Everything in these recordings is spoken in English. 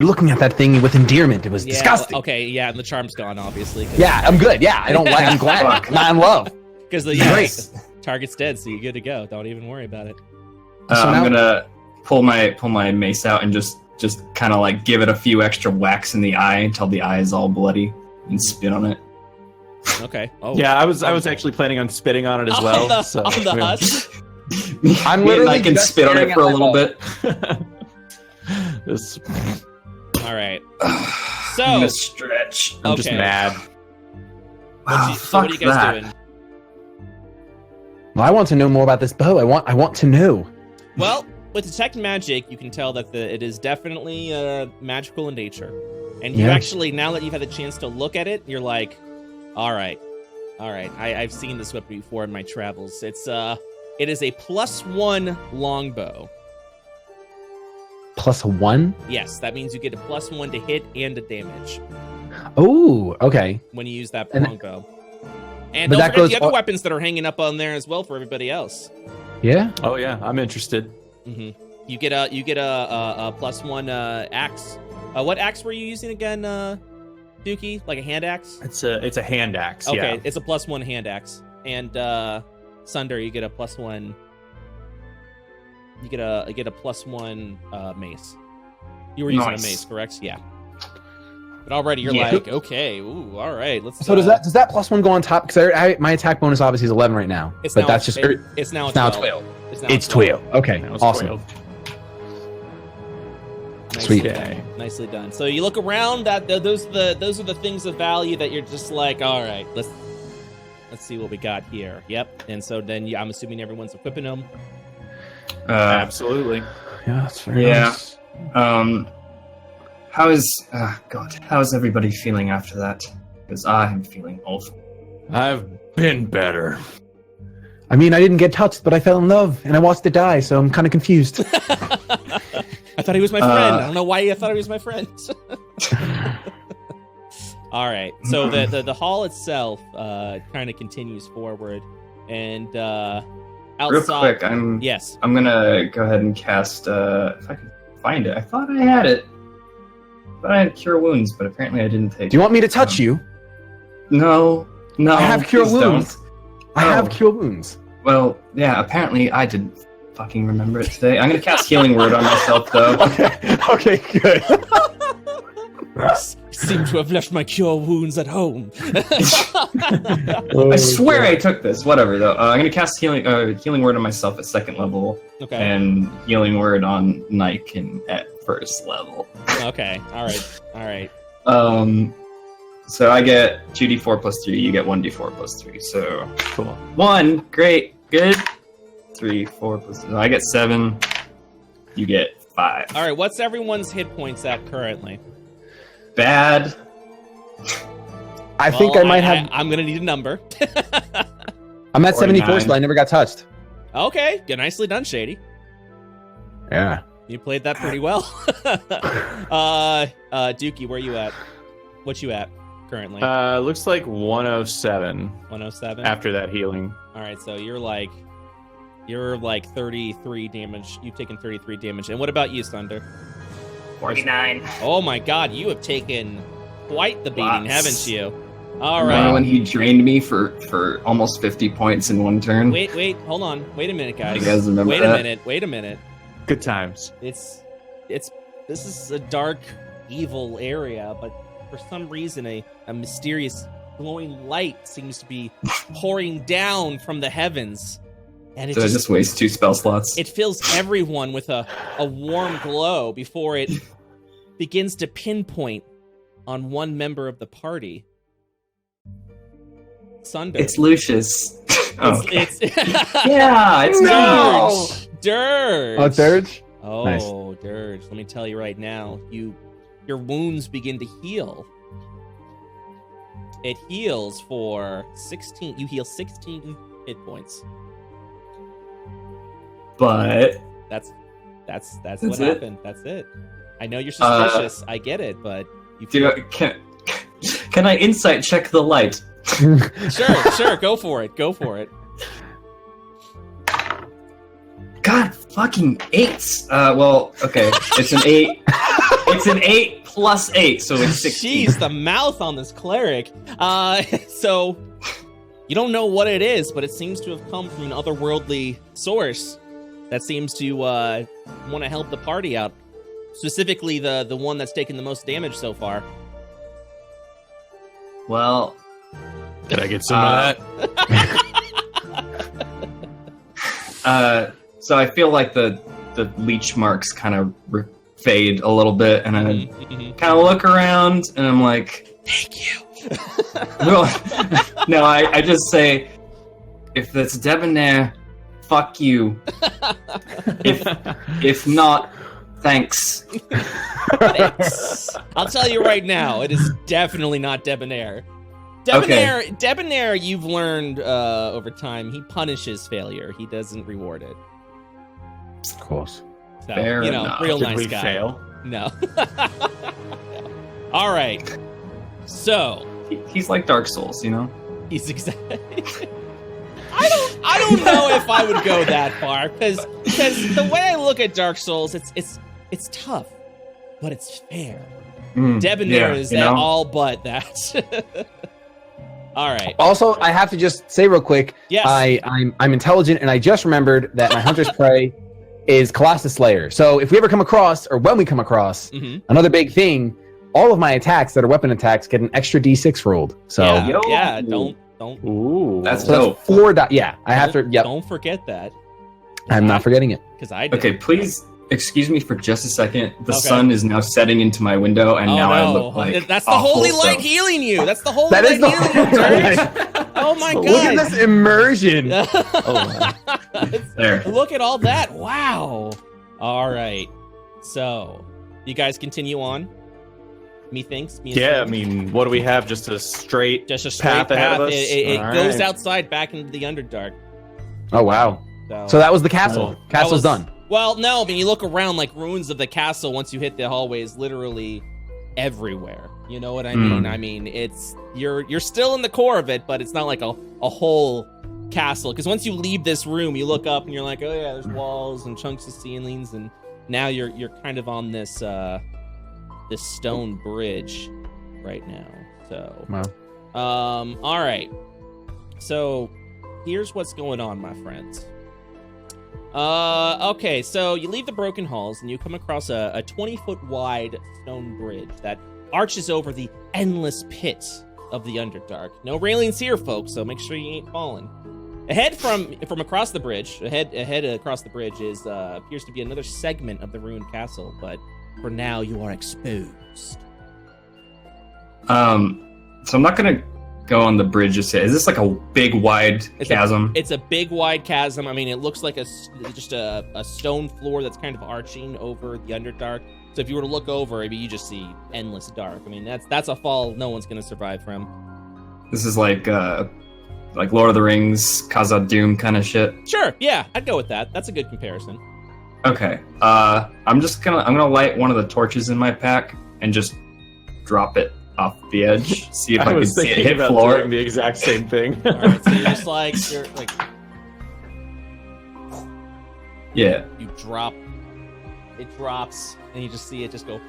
looking at that thing with endearment. It was disgusting. Okay, yeah, and the charm's gone, obviously. Yeah, I'm good. Yeah, I don't like. I'm glad. I'm not in love. Because the target's dead, so you're good to go. Don't even worry about it. I'm gonna pull my mace out and just kind of like give it a few extra whacks in the eye until the eye is all bloody and spit on it. Okay. Oh. Yeah, I was actually planning on spitting on it as well. On the husk. I'm literally I can just spit on it for a little bit. All right. So I'm gonna stretch. I'm just mad. Wow, so what are you guys doing? Well, I want to know more about this bow. I want to know. Well, with detect magic, you can tell that it is definitely magical in nature, and you actually, now that you've had the chance to look at it, you're like, all right. I've seen this weapon before in my travels. It is a +1 longbow. +1? Yes, that means you get a +1 to hit and to damage. Oh, okay. When you use that longbow. And but don't forget the other weapons that are hanging up on there as well for everybody else. Yeah. Oh yeah, I'm interested. Mm-hmm. You get a +1 axe. What axe were you using again, Dookie? Like a hand axe? It's a hand axe. Okay, yeah. it's a +1 hand axe. And Sunder, you get a +1. You get a +1 mace. You were using a mace, correct? Yeah. But already you're like, okay, ooh, all right, let's. So does that +1 go on top? Because my attack bonus obviously is 11 right now. It's but now, that's just it's now 12. It's 12. Okay, awesome. 12. Sweet. Okay. Nicely done. So you look around. Those are the things of value that you're just like, all right, let's see what we got here. Yep. And so then I'm assuming everyone's equipping them. Absolutely. Yeah, that's fair. Yeah. Nice. How is everybody feeling after that? Because I am feeling awful. I've been better. I mean, I didn't get touched, but I fell in love, and I watched it die, so I'm kind of confused. I thought he was my friend. I don't know why I thought he was my friend. All right, so the hall itself kind of continues forward, and outside. Real quick, yes. I'm gonna go ahead and cast. If I can find it, I thought I had it, but I had Cure Wounds, but apparently I didn't take. Do you want me to touch you? No. I have Cure Wounds. I have Cure Wounds. Well, yeah. Apparently, I didn't fucking remember it today. I'm gonna cast Healing Word on myself, though. Okay, good. I seem to have left my Cure Wounds at home. I swear I took this. Whatever, though. I'm gonna cast Healing Word on myself at 2nd level, and Healing Word on Nike at 1st level. Okay. All right. So I get 2d4 plus 3. You get 1d4 plus 3. So cool. 1, great, good. 3, 4 plus. No, I get 7. You get 5. All right. What's everyone's hit points at currently? Bad. I think I might have. I'm gonna need a number. I'm at 74, so I never got touched. Okay, nicely done, Shady. Yeah. You played that pretty well. Dookie, where you at? What you at currently? Looks like 107. 107. After that healing. All right, so you're like 33 damage. You've taken 33 damage. And what about you, Sunder? 49. Oh my God, you have taken quite the beating, haven't you? All right. Remember when he drained me for almost 50 points in one turn? Wait, hold on. Wait a minute, guys. You guys remember that? Wait a minute. Good times. This is a dark, evil area, but for some reason a mysterious glowing light seems to be pouring down from the heavens. And it just wastes 2 spell slots. It fills everyone with a warm glow before it begins to pinpoint on one member of the party. Sunder. It's Lucius. It's yeah, it's Dirge. Oh, Dirge? Oh, nice. Dirge. Let me tell you right now, your wounds begin to heal. It heals for 16. You heal 16 hit points. But that's what happened. That's it. I know you're suspicious. I get it, but can I insight check the light? Sure. Go for it. God fucking 8s. Well, okay. It's an 8. It's an 8 plus 8, so it's 16. Jeez, the mouth on this cleric. So you don't know what it is, but it seems to have come from an otherworldly source that seems to want to help the party out. Specifically, the one that's taken the most damage so far. Well, Did I get some of that? So I feel like the leech marks kind of fade a little bit, and I kind of look around, and I'm like, "Thank you." No, I just say, if that's debonair, fuck you. If not, thanks. Thanks. I'll tell you right now, it is definitely not debonair. Debonair, you've learned over time, he punishes failure. He doesn't reward it. Of course. So, Fair enough. real Did nice we guy. fail? No. All right. So He's like Dark Souls, you know? he's exactly. I don't know if I would go that far because the way I look at Dark Souls, it's tough, but it's fair. Debonair is all but that. All right. Also, I have to just say real quick. Yes. I'm intelligent, and I just remembered that my Hunter's Prey is Colossus Slayer. So if we ever come across, or when we come across, another big thing, all of my attacks that are weapon attacks get an extra D6 rolled. So don't. Ooh. That's so dope. 4 die. Yeah, I have to. Yep. Don't forget that. I'm not forgetting it. Because I did. Okay, please excuse me for just a second. The Okay. sun is now setting into my window, and now I look like that's the holy light healing you. That's the holy light healing you, Dirge. Oh my god! Look at this immersion. there. Look at all that! Wow. All right. So, you guys continue on. Methinks. Yeah, I mean, what do we have? Just a straight path ahead of us? It All goes right. outside back into the Underdark. Oh wow. So that was the castle. Castle's done. Well, no, but you look around, like ruins of the castle once you hit the hallways, literally everywhere. You know what I mean? I mean, it's you're still in the core of it, but it's not like a whole castle. Because once you leave this room, you look up and you're like, oh yeah, there's walls and chunks of ceilings, and now you're kind of on this this stone bridge right now. So, all right. So here's what's going on, my friends. Okay, so you leave the broken halls and you come across a 20-foot wide stone bridge that arches over the endless pit of the Underdark. No railings here, folks, so make sure you ain't falling. Ahead from across the bridge, ahead across the bridge is appears to be another segment of the ruined castle, but for now you are exposed. So I'm not gonna go on the bridge just yet. Is this like a big wide chasm? It's a big wide chasm. I mean, it looks like just a stone floor that's kind of arching over the Underdark. So if you were to look over, maybe you just see endless dark. I mean, that's a fall no one's gonna survive from. This is like Lord of the Rings, Khazad-dûm kind of shit. Sure, yeah, I'd go with that. That's a good comparison. Okay. I'm gonna light one of the torches in my pack and just drop it off the edge. See if I can see it hit floor. Doing the exact same thing. All right, so you're like, yeah. You drop. It drops, and you just see it just go.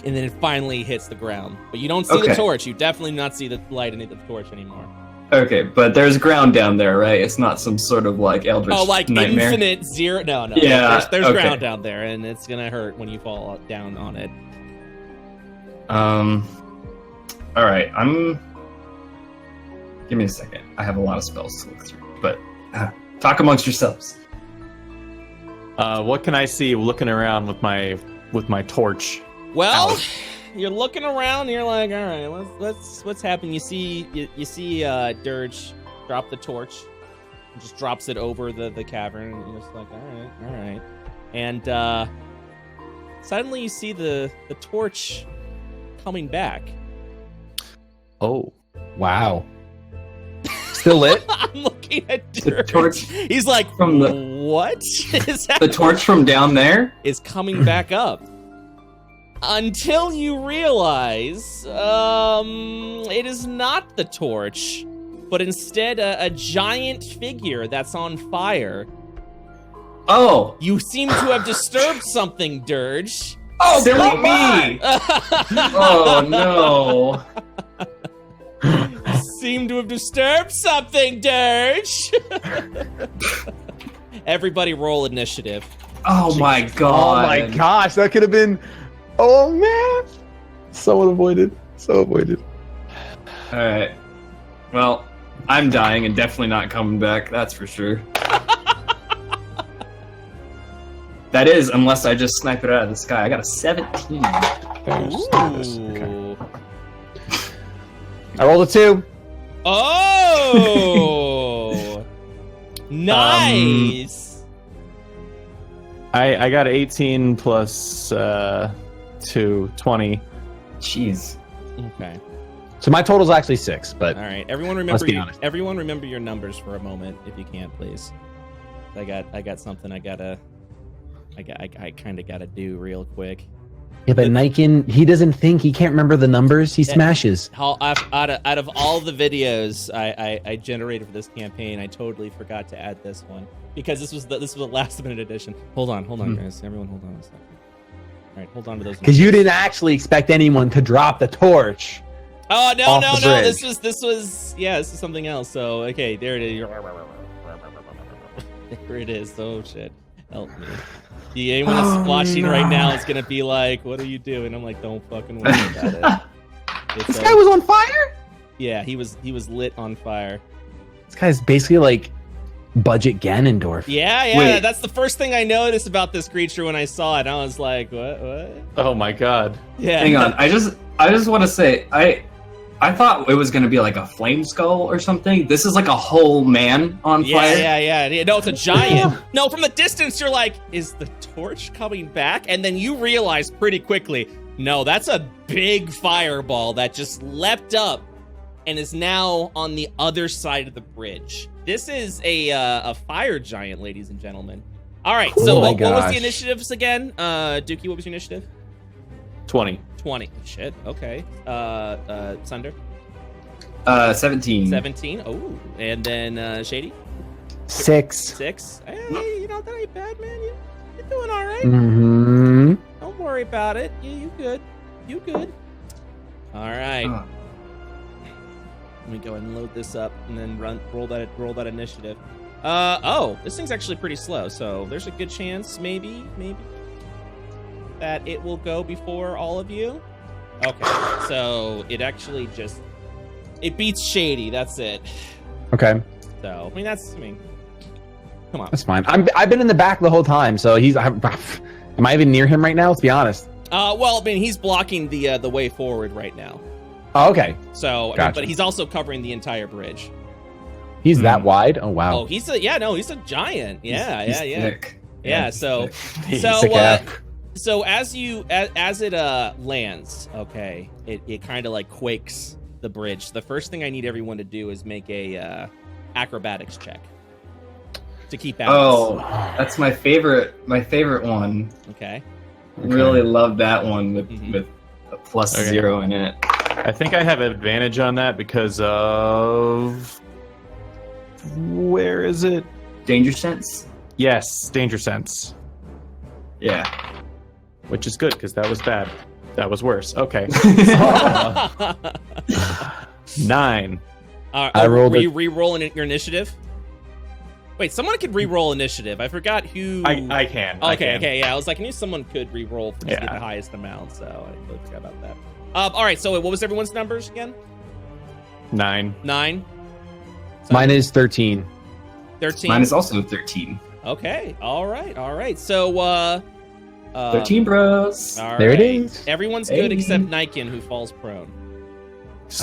And then it finally hits the ground. But you don't see the torch. You definitely do not see the light in the torch anymore. Okay, but there's ground down there, right? It's not some sort of like eldritch nightmare. Infinite zero. No. Yeah, there's ground down there, and it's gonna hurt when you fall down on it. All right. Give me a second. I have a lot of spells to look through, but talk amongst yourselves. What can I see looking around with my torch? Well, you're looking around and you're like, all right, what's happening? You see Dirge drop the torch, and just drops it over the cavern, and you're just like, all right, and suddenly you see the torch coming back. Oh, wow! Still lit? I'm looking at Dirge. The torch. He's like, what is that? The torch from down there is coming back up. Until you realize, it is not the torch, but instead a giant figure that's on fire. Oh! You seem to have disturbed something, Dirge. Oh, silly me! Oh, no. Seem to have disturbed something, Dirge. Everybody roll initiative. Oh, my God. Oh, my gosh. That could have been... Oh, man. So avoided. So avoided. All right. Well, I'm dying and definitely not coming back. That's for sure. That is, unless I just snipe it out of the sky. I got a 17. Ooh. I rolled a 2. Oh! Nice! I got 18 plus 2, 20. Jeez. Okay. So my total's actually 6, but All right. Everyone remember your numbers for a moment, if you can, please. I got something I kind of gotta do real quick. yeah, but Niken, he doesn't think, he can't remember the numbers. He smashes. Out of all the videos I generated for this campaign, I totally forgot to add this one because this was the last minute edition. Hold on, guys. Everyone, hold on a second. All right, hold on to those. Because you didn't actually expect anyone to drop the torch. Oh no! off the bridge. This was this is something else. So okay, there it is. There it is. Oh shit! Help me. Anyone that's watching right now is gonna be like, "What are you doing?" I'm like, "Don't fucking worry about it." This guy was on fire? Yeah, he was lit on fire. This guy's basically like budget Ganandorf. Yeah, Wait. that's the first thing I noticed about this creature when I saw it. I was like, "What? Oh my god. Yeah." Hang on. I just want to say I thought it was going to be like a flame skull or something. This is like a whole man on fire. Yeah. No, it's a giant. No, from the distance, you're like, is the torch coming back? And then you realize pretty quickly, no, that's a big fireball that just leapt up and is now on the other side of the bridge. This is a fire giant, ladies and gentlemen. All right, so what was the initiatives again? Dookie, what was your initiative? 20. 20. Shit, okay. Sunder? 17. 17. Oh, and then Shady? 6. 6. Hey, that ain't bad, man. You're doing all right. Mm-hmm. Don't worry about it. Yeah, you good. You good. All right. Let me go ahead and load this up and then roll that initiative. This thing's actually pretty slow, so there's a good chance, maybe, that it will go before all of you. Okay, so it actually it beats Shady. That's it. Okay. So come on. That's fine. I've been in the back the whole time, so am I even near him right now? Let's be honest. Well, he's blocking the way forward right now. Oh, okay. So, Gotcha. but he's also covering the entire bridge. He's that wide? Oh, wow. Oh, he's a giant. Yeah, He's yeah. thick. Yeah, he's so thick. so as it lands, okay, it kind of like quakes the bridge. The first thing I need everyone to do is make a acrobatics check to keep balance. Oh, that's my favorite one. Okay. Really love that one with a plus Okay. 0 in it. I think I have advantage on that because of... Where is it? Danger sense? Yes, danger sense. Yeah. Which is good because that was bad. That was worse. Okay. 9. I rolled Were you re-rolling your initiative? Wait, someone could re-roll initiative. I forgot who. I can. I can. Okay, yeah. I was like, I knew someone could re-roll to get the highest amount, so I totally forgot about that. All right, so what was everyone's numbers again? 9. 9. Mine is 13. 13. Mine is also 13. Okay. All right. So 13 bros. All There right. it is. Everyone's good except Niken, who falls prone.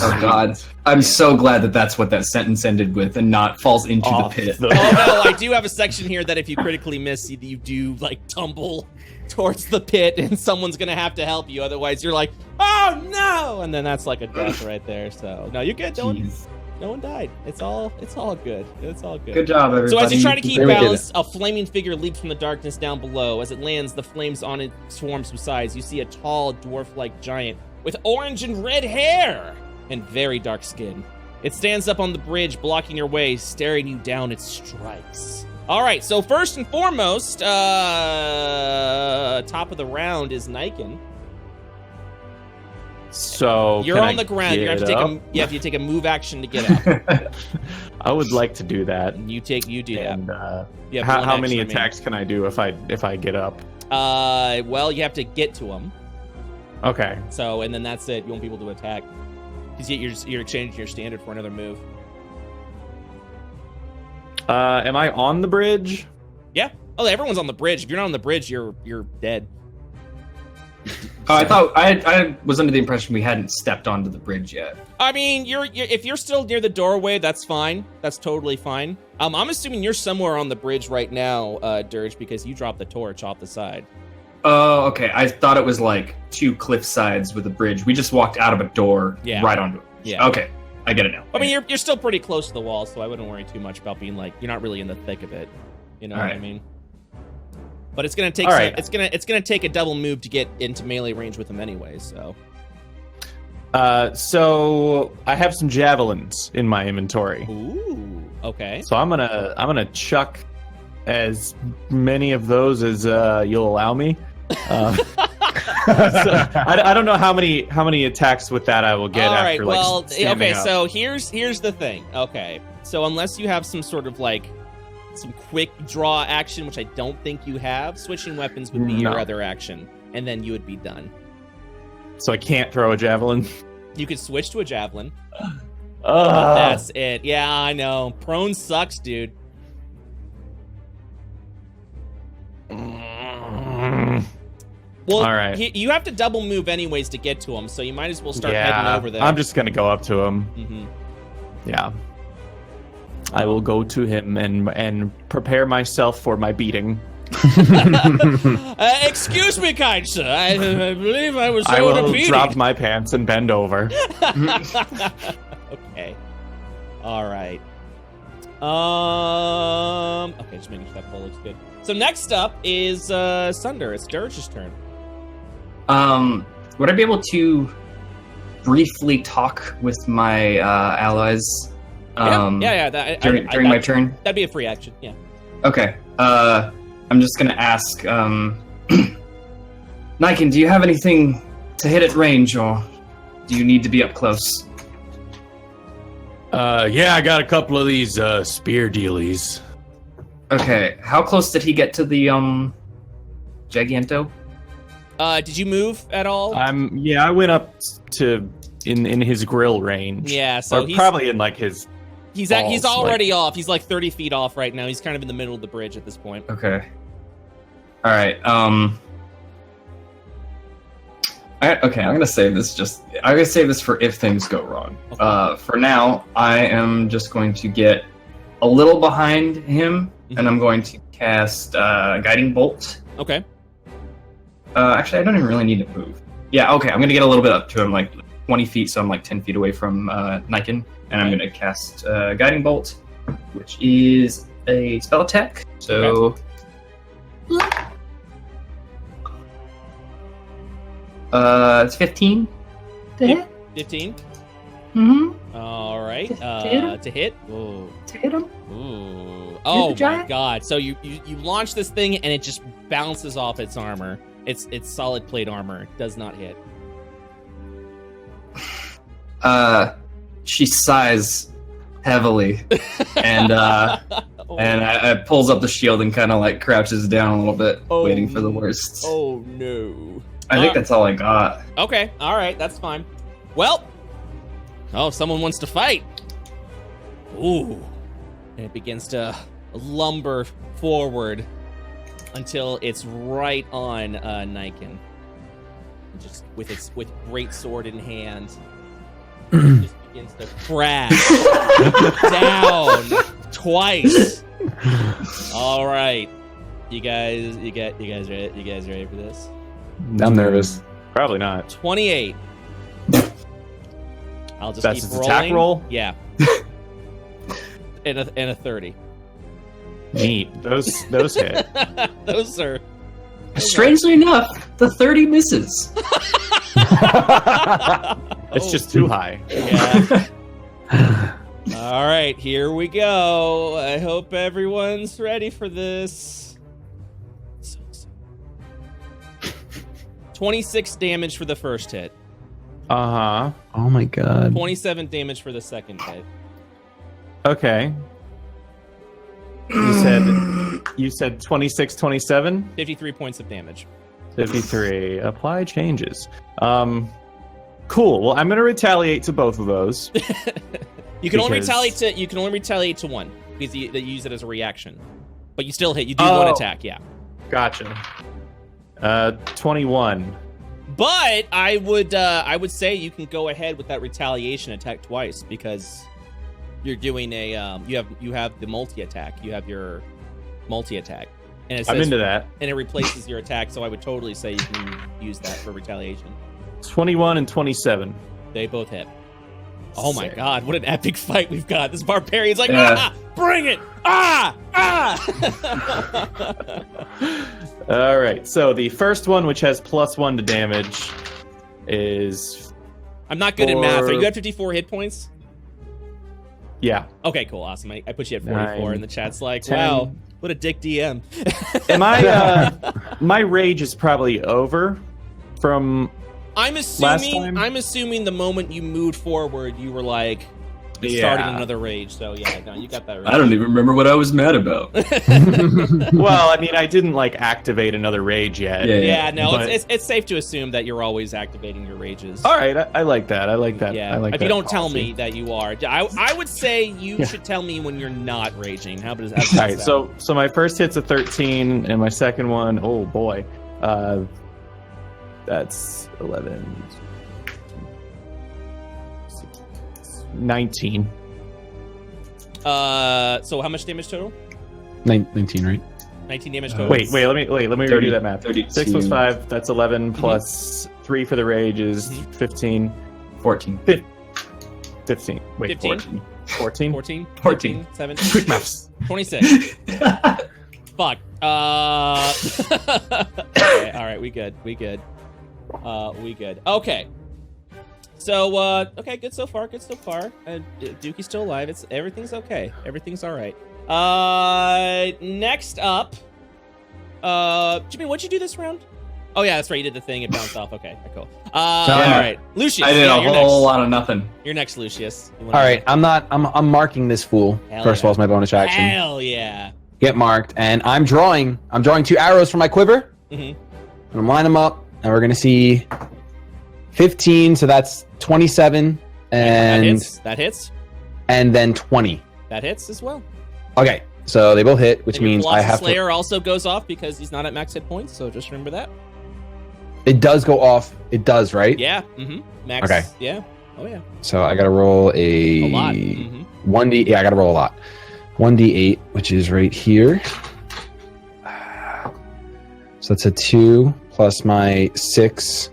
Oh God, I'm so glad that that's what that sentence ended with, and not falls into the pit. Oh no, I do have a section here that if you critically miss, you do like tumble towards the pit, and someone's gonna have to help you. Otherwise, you're like, oh no, and then that's like a death right there. So no, you're good. No one died. It's all good. It's all good. Good job, everybody. So as you try to keep Very good. balance, a flaming figure leaps from the darkness down below. As it lands, the flames on it swarm subsides. You see a tall, dwarf-like giant with orange and red hair and very dark skin. It stands up on the bridge, blocking your way, staring you down. It strikes. All right, so first and foremost, top of the round is Niken. So you're on the ground. You have to take a move action to get up. I would like to do that. You do that. How many attacks can I do if I get up? Well, you have to get to him. Okay. So, and then that's it. You won't be able to attack because you're exchanging your standard for another move. Am I on the bridge? Yeah. Oh, everyone's on the bridge. If you're not on the bridge, you're dead. I thought I was under the impression we hadn't stepped onto the bridge yet. I mean, if you're still near the doorway, that's fine. That's totally fine. I'm assuming you're somewhere on the bridge right now, Dirge, because you dropped the torch off the side. Oh, okay. I thought it was like two cliff sides with a bridge. We just walked out of a door right onto it. Yeah. Okay, I get it now. I mean, you're still pretty close to the wall, so I wouldn't worry too much about being like you're not really in the thick of it. You know what I mean? But it's gonna take it's gonna take a double move to get into melee range with him anyway. So. So I have some javelins in my inventory. Ooh. Okay. So I'm gonna chuck as many of those as you'll allow me. So I don't know how many attacks with that I will get after standing up. So here's the thing. Okay, so unless you have some sort of like some quick draw action, which I don't think you have, switching weapons would be your other action, and then you would be done. So I can't throw a javelin. You could switch to a javelin. That's it. Yeah, I know. Prone sucks, dude. Well, all right. You have to double move anyways to get to him, so you might as well start heading over there. I'm just gonna go up to him. Mm-hmm. Yeah. I will go to him and prepare myself for my beating. Excuse me, kind sir. I believe I was owed a beating. Drop my pants and bend over. Okay. All right. Okay, just making sure that poll looks good. So next up is Sunder. It's Dirge's turn. Would I be able to briefly talk with my allies? During my turn? That'd be a free action, yeah. Okay. I'm just gonna ask, Niken, do you have anything to hit at range, or do you need to be up close? Yeah, I got a couple of these spear dealies. Okay, how close did he get to the Giganto? Did you move at all? I went up to in his grill range. Yeah, so he's probably in like his. He's already off. He's like 30 feet off right now. He's kind of in the middle of the bridge at this point. Okay. All right. I'm gonna save this. I'm gonna save this for if things go wrong. Okay. For now, I am just going to get a little behind him, and I'm going to cast Guiding Bolt. Okay. Actually, I don't even really need to move. Yeah. Okay. I'm gonna get a little bit up to him, like 20 feet, so I'm like 10 feet away from Niken. And I'm going to cast Guiding Bolt, which is a spell attack. So, it's 15 to hit. 15? Mm-hmm. All right. To hit? Ooh. To hit him. Ooh. Oh my god. So you launch this thing and it just bounces off its armor. It's solid plate armor. It does not hit. She sighs heavily, and I pulls up the shield and kind of like crouches down a little bit, waiting for the worst. Oh no! I think that's all I got. Okay, all right, that's fine. Well, someone wants to fight. Ooh, and it begins to lumber forward until it's right on Niken, just with great sword in hand. Just begins to crash down twice. All right, you guys ready? You guys ready for this? I'm nervous. Probably not. 28. I'll just That's keep his rolling. attack roll? Yeah. and a 30. Neat. Those hit. Those are. Strangely enough, the 30 misses. It's just too high. Yeah. All right, here we go. I hope everyone's ready for this. 26 damage for the first hit. Uh-huh. Oh my god. 27 damage for the second hit. Okay. You said 26, 27? 53 points of damage. 53. Apply changes. Cool. Well, I'm going to retaliate to both of those. You can only retaliate to one because you use it as a reaction. But you still hit. You do one attack, yeah. Gotcha. 21. But I would say you can go ahead with that retaliation attack twice because you're doing a you have the multi attack. You have your multi attack. And it says, I'm into that. And it replaces your attack, so I would totally say you can use that for retaliation. 21 and 27. They both hit. Oh my god, what an epic fight we've got. This barbarian's like, bring it! All right, so the first one, which has +1 to damage, is... I'm not good at math. Are you at 54 hit points? Yeah. Okay, cool, awesome. I put you at 44, and the chat's like, 10. wow, what a dick DM. Am I... my rage is probably over from... I'm assuming the moment you moved forward, you were like starting another rage. So yeah, no, you got that right. I don't even remember what I was mad about. Well, I mean, I didn't like activate another rage yet. Yeah, no, but... it's safe to assume that you're always activating your rages. All right, I like that. I like that. Yeah, I like if you don't tell me that you are, I would say you should tell me when you're not raging. How about that? All right, so my first hit's a 13, and my second one, oh boy, that's 11, 19. So how much damage total? 19, right? 19 damage total. Wait, let me 30, redo that math. 32. 6 plus 5, that's 11, plus 3 for the rage is 15. 14. 15. Wait, 15? 14? 14? 14. 7? Quick maths. 26. Fuck. Okay, alright, we good. We good. Okay. So, okay, good so far. Dookie's still alive. Everything's okay. Everything's alright. Next up, Jimmy, what'd you do this round? Oh yeah, that's right. You did the thing. It bounced off. Okay, cool. All right, Lucius. I did a whole lot of nothing. You're next, Lucius. All right, I'm marking this fool. First of all, as my bonus action. Hell yeah. Get marked, and I'm drawing 2 arrows from my quiver. Mm-hmm. I'm gonna line them up, and we're gonna see 15. So that's 27, and that hits. And then 20. That hits as well. Okay, so they both hit, which means I have Slayer also goes off because he's not at max hit points. So just remember that. It does go off. It does, right? Yeah. Mm-hmm. Max. Okay. Yeah. Oh yeah. So I gotta roll a lot. Mm-hmm. 1d. Yeah, I gotta roll a lot. 1d8, which is right here. So that's a 2 plus my 6,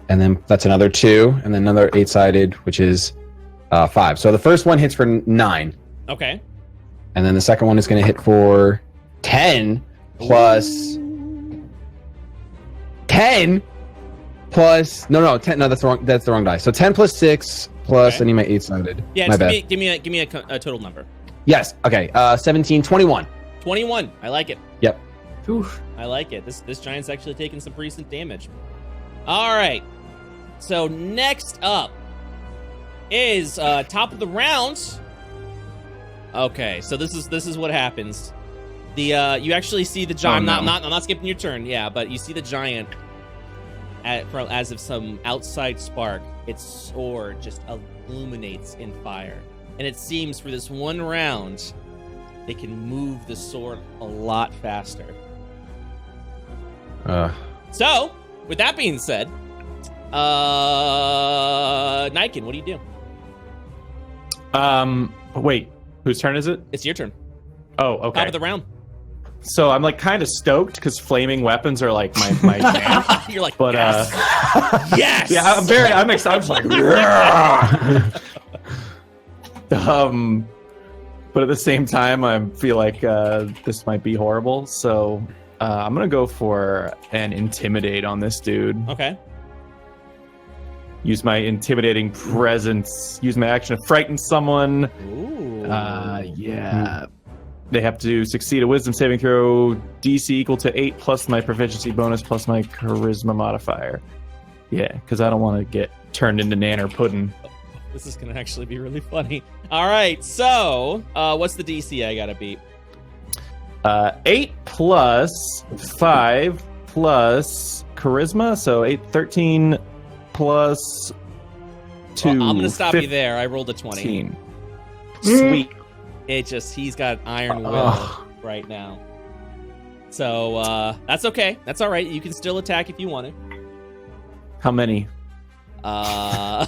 and then that's another 2, and then another 8-sided, which is 5. So the first one hits for 9. Okay. And then the second one is going to hit for 10 plus 10 plus no 10. No, that's the wrong die. So 10 plus 6 plus I need my 8-sided. Yeah, my bad. Give me a total number. Yes. Okay. 17, 21. 21. I like it. Yep. Oof. I like it. This giant's actually taking some recent damage. All right. So next up is top of the round. Okay, so this is what happens. The you actually see the giant. I'm not skipping your turn. Yeah, but you see the giant as if some outside spark. Its sword just illuminates in fire, and it seems for this one round, they can move the sword a lot faster. So, with that being said, Niken, what do you do? Wait, whose turn is it? It's your turn. Oh, okay. Top of the round. So I'm like kind of stoked because flaming weapons are like my jam. You're like, but yes. Yes. Yeah, I'm excited. I'm like, but at the same time, I feel like this might be horrible. So I'm gonna go for an intimidate on this dude. Okay. use my intimidating presence, use my action to frighten someone. Ooh. Yeah. They have to succeed a wisdom saving throw DC equal to 8 plus my proficiency bonus plus my charisma modifier. Yeah, because I don't want to get turned into nanner pudding. This is going to actually be really funny. All right, so what's the DC I got to beat? 8 plus 5 plus charisma, so 13 plus 2. Well, I'm going to stop you there. I rolled a 20. Sweet. He's got iron will right now. So that's okay. That's all right. You can still attack if you want to. How many? I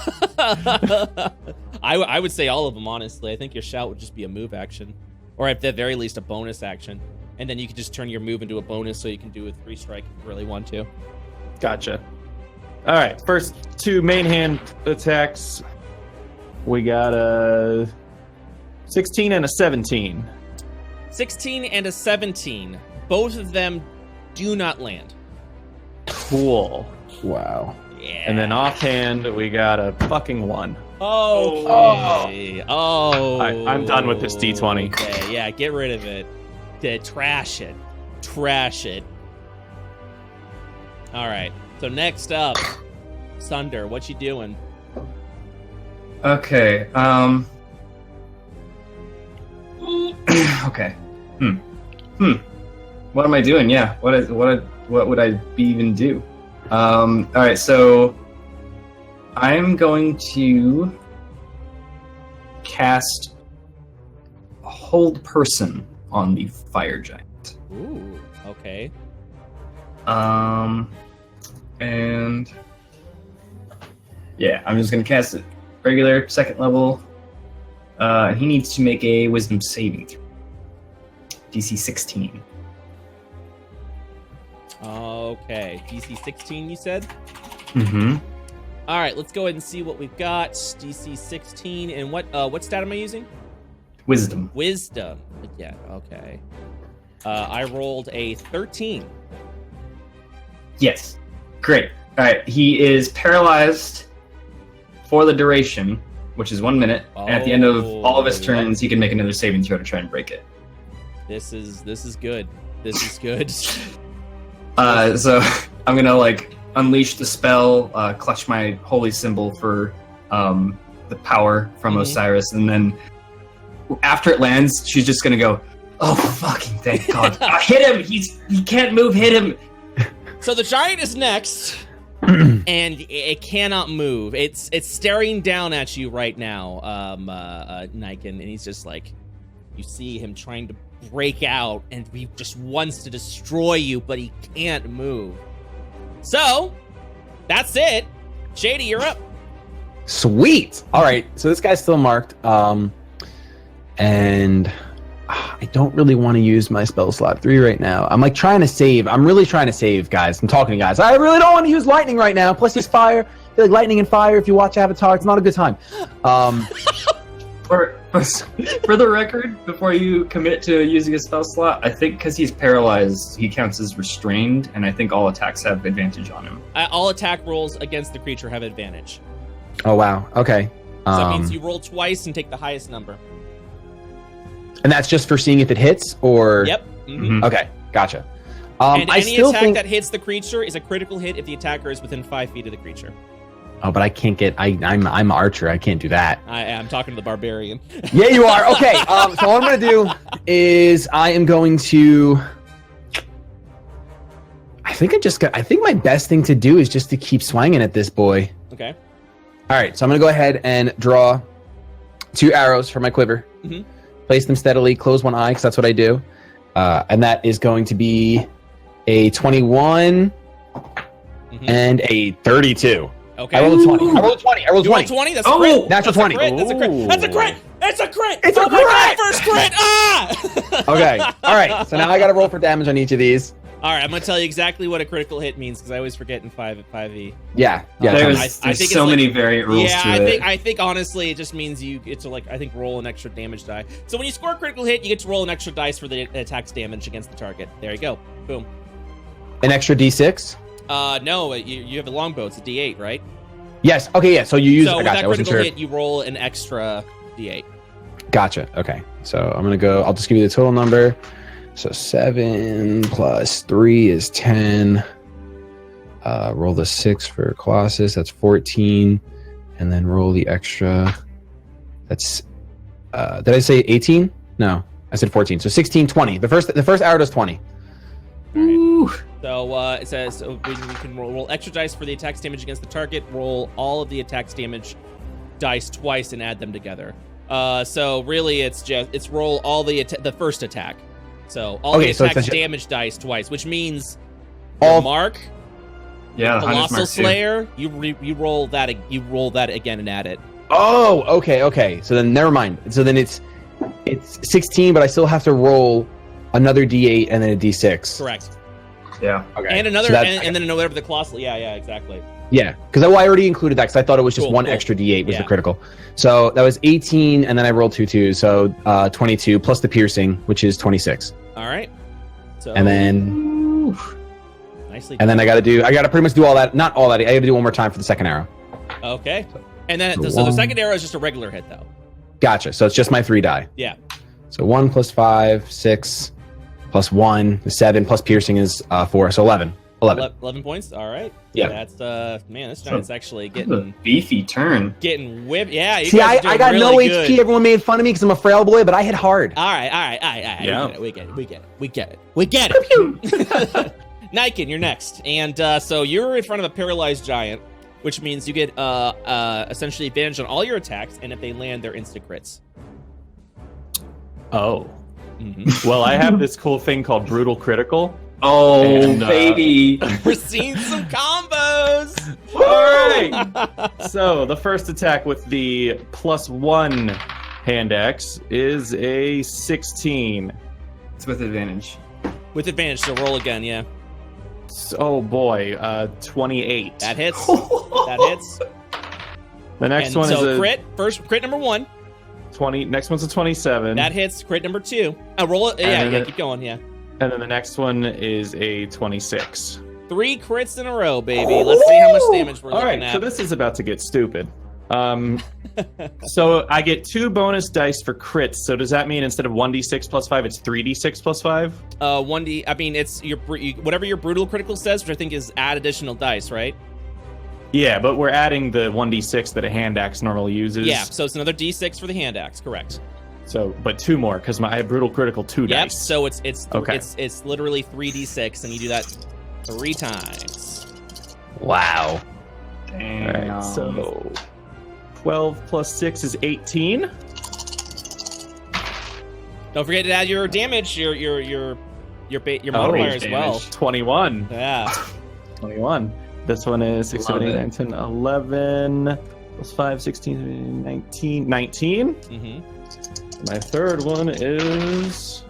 would say all of them, honestly. I think your shout would just be a move action. Or at the very least, a bonus action. And then you can just turn your move into a bonus so you can do a 3 strike if you really want to. Gotcha. All right, first 2 main hand attacks. We got a 16 and a 17. 16 and a 17. Both of them do not land. Cool. Wow. Yeah. And then offhand, we got a fucking 1. Okay. Oh. I'm done with this D20. Okay, yeah, get rid of it. Trash it. Trash it. All right. So next up, Sunder, what you doing? Okay. Okay. What am I doing? Yeah. What would I even do? All right. So I'm going to cast Hold Person on the fire giant. Ooh. Okay. And yeah, I'm just gonna cast it regular, 2nd level. And he needs to make a Wisdom saving throw. DC 16. Okay. DC 16, you said? Mm-hmm. All right, let's go ahead and see what we've got. DC 16, and what stat am I using? Wisdom. Wisdom. Yeah, okay. I rolled a 13. Yes. Great. All right. He is paralyzed for the duration, which is 1 minute. And at the end of all of his turns, he can make another saving throw to try and break it. This is good. This is good. So I'm gonna unleash the spell, clutch my holy symbol for the power from Osiris, and then after it lands, she's just gonna go, "Oh fucking thank God! Hit him! He can't move. Hit him!" So the giant is next, and it cannot move. It's staring down at you right now, Niken, and he's just like, you see him trying to break out, and he just wants to destroy you, but he can't move. So that's it. Shady, you're up. Sweet. All right. So this guy's still marked, and I don't really want to use my spell slot 3 right now. I'm trying to save. I'm really trying to save, guys. I'm talking to guys. I really don't want to use lightning right now. Plus, he's fire. I feel like lightning and fire. If you watch Avatar, it's not a good time. For the record, before you commit to using a spell slot, I think because he's paralyzed, he counts as restrained, and I think all attacks have advantage on him. All attack rolls against the creature have advantage. Oh wow. Okay. So that means you roll twice and take the highest number. And that's just for seeing if it hits, or Yep. Mm-hmm. Okay, gotcha. And I any still attack think that hits the creature is a critical hit if the attacker is within 5 feet of the creature. Oh, but I can't get. I'm an archer. I can't do that. I'm talking to the barbarian. Yeah, you are. Okay. So what I'm gonna do is I am going to. I think my best thing to do is just to keep swinging at this boy. Okay. All right. So I'm gonna go ahead and draw 2 arrows from my quiver. Mm-hmm. Place them steadily. Close one eye because that's what I do. And that is going to be a 21 and a 32. Okay. I rolled a 20. I rolled a 20. I rolled a 20. 20? That's a crit. Natural 20. That's a crit. That's a crit. It's a crit. It's a my God, crit. first crit. Ah! Okay. All right. So now I got to roll for damage on each of these. All right. I'm going to tell you exactly what a critical hit means because I always forget in 5e. Yeah. There's I think so many variant rules to it. I think honestly it just means you get to I think roll an extra damage die. So when you score a critical hit, you get to roll an extra dice for the attack's damage against the target. There you go. Boom. An extra D6? No, you have a longbow. It's a D8, right? Yes. Okay. Yeah. So you use. So I with got that you. I wasn't critical sure. hit, you roll an extra d8. Gotcha. Okay. So I'm gonna go. I'll just give you the total number. So 7 plus 3 is 10. Roll the 6 for Colossus. That's 14, and then roll the extra. That's. Did I say 18? No, I said 14. So 16, 20. The first arrow does 20. All right. So it says we can roll extra dice for the attack's damage against the target. Roll all of the attack's damage dice twice and add them together. So really, it's roll all the first attack. So all the attack's damage dice twice, which means all mark. Yeah, Colossal Slayer. You roll that. You roll that again and add it. Oh, okay. So then never mind. So then it's 16, but I still have to roll another d8 and then a d6. Correct. Yeah. Okay. And another, and then whatever the colossal. Yeah, exactly. Yeah, because I already included that because I thought it was just one extra d8 was the critical. So that was 18, and then I rolled 2 2s, so 22 plus the piercing, which is 26. All right. So and then nicely. And then I got to pretty much do all that. Not all that. I got to do one more time for the second arrow. Okay. And then so the second arrow is just a regular hit, though. Gotcha. So it's just my 3 die. Yeah. So 1 plus 5, 6 plus 1 is 7 plus piercing is 4, so 11. 11 points. All right. Yeah. That's man, this giant's actually getting a beefy turn. Getting whipped. Yeah. See, I got really no good. HP. Everyone made fun of me because I'm a frail boy, but I hit hard. All right. Yeah. We get it. Niken, you're next, and so you're in front of a paralyzed giant, which means you get essentially advantage on all your attacks, and if they land, they're instant crits. Oh. Mm-hmm. Well, I have this cool thing called Brutal Critical. Oh, and, baby. We're seeing some combos. All right. So the first attack with the +1 hand axe is a 16. It's with advantage. With advantage, so roll again, yeah. Oh boy, 28. That hits. That hits. The next one is a crit. First crit number 1. 20. Next one's a 27. That hits. Crit number 2. Roll it. Yeah. Keep going. Yeah. And then the next one is a 26. 3 crits in a row, baby. Let's see how much damage we're looking at. All right, so this is about to get stupid. So I get 2 bonus dice for crits. So does that mean instead of 1d6 plus 5, it's 3d6 plus 5? 1d. I mean, it's whatever your brutal critical says, which I think is add additional dice, right? Yeah, but we're adding the 1d6 that a hand axe normally uses. Yeah, so it's another d6 for the hand axe, correct? So, but 2 more because I have brutal critical 2 dice. Yep. So it's okay. It's literally 3d6, and you do that 3 times. Wow. Damn. All right, so 12 plus 6 is 18. Don't forget to add your damage, your modifier as well. 21. Yeah. 21. This one is 6, 7, 8, 9, 10, 11 plus 5, 16, 19. 19. Mm-hmm. My third one is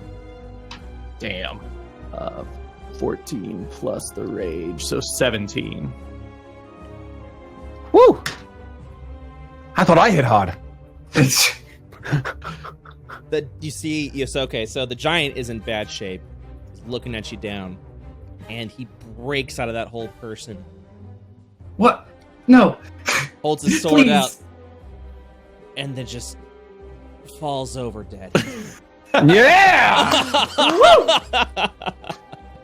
14 plus the rage, so 17. Woo! I thought I hit hard. So the giant is in bad shape. He's looking at you down, and he breaks out of that whole person. What? No. Holds his sword out, and then just falls over dead. Yeah!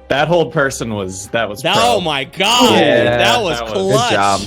That whole person was Oh my god! Yeah, that was clutch. Good job.